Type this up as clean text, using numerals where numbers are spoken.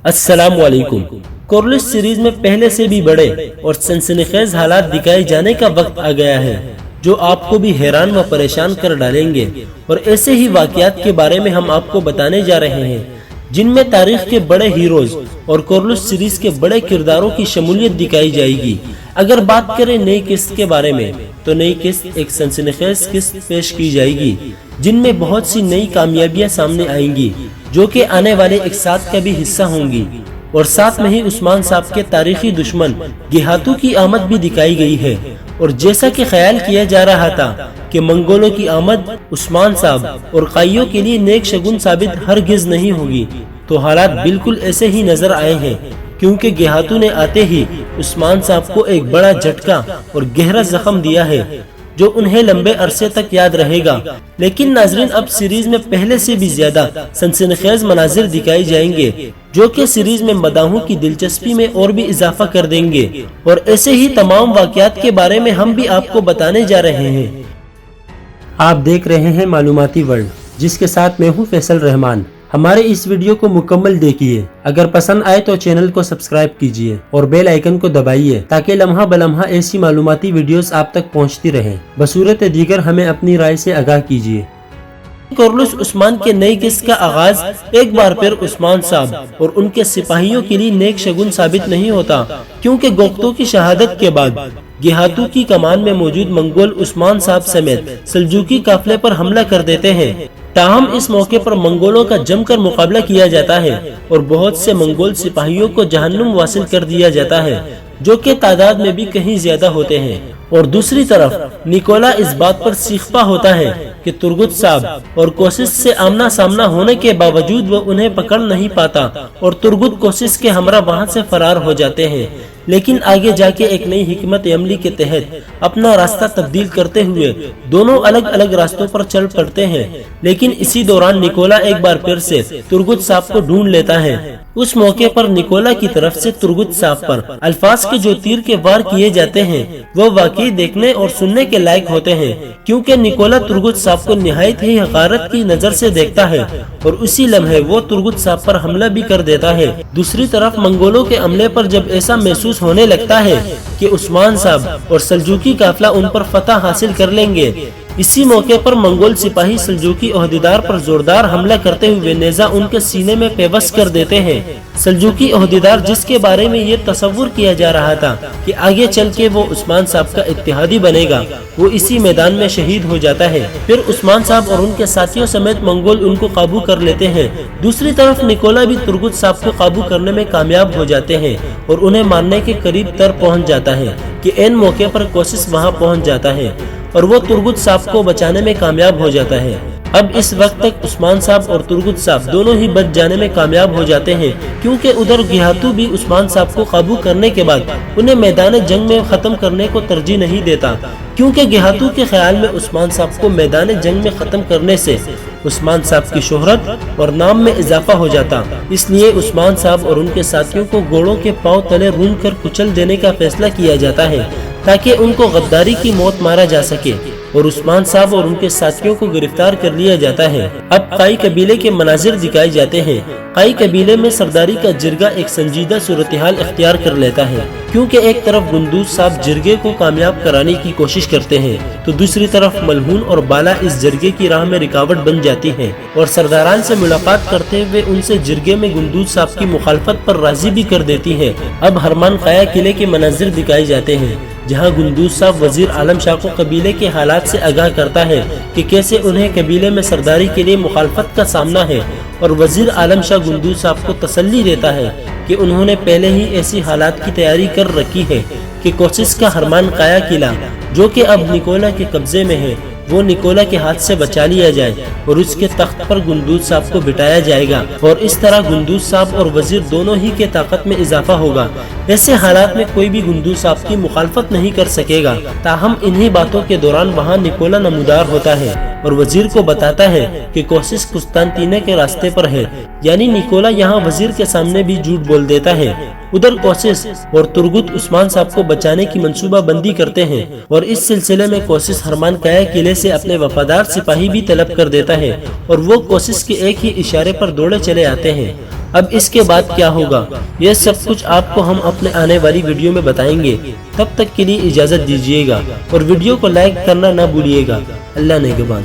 अस्सलाम वालेकुम। कोरलिस सीरीज में पहले से भी बड़े और सनसनीखेज हालात दिखाए जाने का वक्त आ गया है जो आपको भी हैरान व परेशान कर डालेंगे, और ऐसे ही वाक़यात के बारे में हम आपको बताने जा रहे हैं जिनमें तारीख के बड़े हीरोज और कोरलिस सीरीज के बड़े किरदारों की शमूलियत दिखाई जाएगी। अगर बात करें नई किस्त के बारे में तो नई किस्त एक सनसनीखेज किस्त पेश की जाएगी जिनमें बहुत सी नई कामयाबियां सामने आएंगी जो कि आने वाले एक साथ का भी हिस्सा होंगी, और साथ में ही उस्मान साहब के तारीखी दुश्मन गिहातू की आमद भी दिखाई गई है। और जैसा कि ख्याल किया जा रहा था कि मंगोलों की आमद उस्मान साहब और काइयों के लिए नेक शगुन साबित हरगिज नहीं होगी, तो हालात बिल्कुल ऐसे ही नजर आए हैं, क्योंकि गिहातू ने आते ही उस्मान साहब को एक बड़ा झटका और गहरा जख्म दिया है जो उन्हें लंबे अरसे तक याद रहेगा। लेकिन नाजरीन, अब सीरीज में पहले से भी ज्यादा सनसनीखेज मनाजिर दिखाए जाएंगे जो कि सीरीज में मदाहों की दिलचस्पी में और भी इजाफा कर देंगे, और ऐसे ही तमाम वाक़यात के बारे में हम भी आपको बताने जा रहे हैं। आप देख रहे हैं मालूमाती वर्ल्ड, जिसके साथ मैं हूँ फैसल रहमान। हमारे इस वीडियो को मुकम्मल देखिए। अगर पसंद आए तो चैनल को सब्सक्राइब कीजिए और बेल आइकन को दबाइए ताकि लम्हा बलम्हा ऐसी मालूमाती वीडियोस आप तक पहुंचती रहें। बसूरत दीगर हमें अपनी राय से आगाह कीजिए। कोरलिस उस्मान के नई किस्त का आगाज एक बार फिर उस्मान साहब और उनके सिपाहियों के लिए नेक शगुन साबित नहीं होता, क्योंकि गोख्तों की शहादत के बाद गिहातू की कमान में मौजूद मंगोल उस्मान साहब समेत सल्जूकी काफिले पर हमला कर देते हैं। ताहम इस मौके पर मंगोलों का जमकर मुकाबला किया जाता है और बहुत से मंगोल सिपाहियों को जहन्नुम वासिल कर दिया जाता है, जो कि तादाद में भी कहीं ज्यादा होते हैं। और दूसरी तरफ निकोला इस बात पर सीखपा होता है कि तुर्गुत साहब और कोशिश से आमना सामना होने के बावजूद वो उन्हें पकड़ नहीं पाता और तुर्गुत कोशिश के हमरा वहां से फरार हो जाते हैं। लेकिन आगे जाके एक नई हिकमत अमली के तहत अपना रास्ता तब्दील करते हुए दोनों अलग अलग रास्तों पर चल पड़ते हैं। लेकिन इसी दौरान निकोला एक बार फिर से तुर्गुत साहब को ढूंढ लेता है। उस मौके पर निकोला की तरफ से तुर्गुत साहब पर अल्फाज के जो तीर के वार किए जाते हैं वो वाकई देखने और सुनने के लायक होते हैं, क्योंकि निकोला तुर्गुत साहब को निहायत ही हकारत की नजर से देखता है और उसी लम्हे वो तुर्गुत साहब पर हमला भी कर देता है। दूसरी तरफ मंगोलों के हमले पर जब ऐसा महसूस होने लगता है कि उस्मान साहब और सल्जूकी काफिला उन पर फतह हासिल कर लेंगे, इसी मौके पर मंगोल सिपाही सल्जूकी ओहदेदार पर जोरदार हमला करते हुए नेजा उनके सीने में पेवस कर देते हैं। सल्जूकी ओहदेदार, जिसके बारे में ये तस्वुर किया जा रहा था कि आगे चल के वो उस्मान साहब का इत्तेहादी बनेगा, वो इसी मैदान में शहीद हो जाता है। फिर उस्मान साहब और उनके साथियों समेत मंगोल उनको काबू कर लेते हैं। दूसरी तरफ निकोला भी तुर्गुत साहब को काबू करने में कामयाब हो जाते हैं और उन्हें मारने के करीब तर पहुँच जाता है कि एन मौके पर कोशिश वहाँ पहुँच जाता है और वो तुर्गुत साहब को बचाने में कामयाब हो जाता है। अब इस वक्त तक उस्मान साहब और तुर्गुत साहब दोनों ही बच जाने में कामयाब हो जाते हैं, क्योंकि उधर गिहातू भी उस्मान साहब को काबू करने के बाद उन्हें मैदान जंग में खत्म करने को तरजीह नहीं देता, क्योंकि गिहातू के ख्याल में उस्मान साहब को मैदान जंग में खत्म करने से उस्मान साहब की शोहरत और नाम में इजाफा हो जाता। इसलिए उस्मान साहब और उनके साथियों को घोड़ों के पांव तले रूंध कर कुचल देने का फैसला किया जाता है ताकि उनको गद्दारी की मौत मारा जा सके, और उस्मान साहब और उनके साथियों को गिरफ्तार कर लिया जाता है। अब काई कबीले के मनाजिर दिखाए जाते हैं। काई कबीले में सरदारी का जिरगा एक संजीदा सूरत हाल इख्तियार कर लेता है, क्योंकि एक तरफ गुंदूज साहब जिरगे को कामयाब कराने की कोशिश करते हैं तो दूसरी तरफ मलहून और बाला इस जिरगे की राह में रुकावट बन जाती है और सरदारान से मुलाकात करते हुए उनसे जिरगे में गुंदूज साहब की मुखालफत पर राजी भी कर देती है। अब हरमान काया किले के मनाजिर दिखाए जाते हैं, जहां गुंदूज साहब वजीर आलम शाह को कबीले के हालात से आगाह करता है कि कैसे उन्हें कबीले में सरदारी के लिए मुखालफत का सामना है, और वजीर आलम शाह गुंदूज साहब को तसल्ली देता है कि उन्होंने पहले ही ऐसी हालात की तैयारी कर रखी है कि कोशिश का हरमान काया किला, जो कि अब निकोला के कब्जे में है, वो निकोला के हाथ से बचा लिया जाए और उसके तख्त पर गुंदूज साहब को बिठाया जाएगा, और इस तरह गुंदूज साहब और वजीर दोनों ही के ताकत में इजाफा होगा। ऐसे हालात में कोई भी गुंदूज साहब की मुखालफत नहीं कर सकेगा। ताहम इन्हीं बातों के दौरान वहाँ निकोला नमूदार होता है और वजीर को बताता है कि कोशिश कुस्तानतीने के रास्ते पर है, यानी निकोला यहाँ वजीर के सामने भी झूठ बोल देता है। उधर कोशिश और तुर्गुत उस्मान साहब को बचाने की मंसूबा बंदी करते हैं और इस सिलसिले में कोशिश हरमान काया किले से अपने वफादार सिपाही भी तलब कर देता है और वो कोशिश के एक ही इशारे पर दौड़े चले आते हैं। اب اس کے بعد کیا ہوگا یہ سب کچھ آپ کو ہم اپنے آنے والی ویڈیو میں بتائیں گے۔ تب تک کے لیے اجازت دیجیے گا اور ویڈیو کو لائک کرنا نہ بھولیے گا۔ اللہ نگہبان۔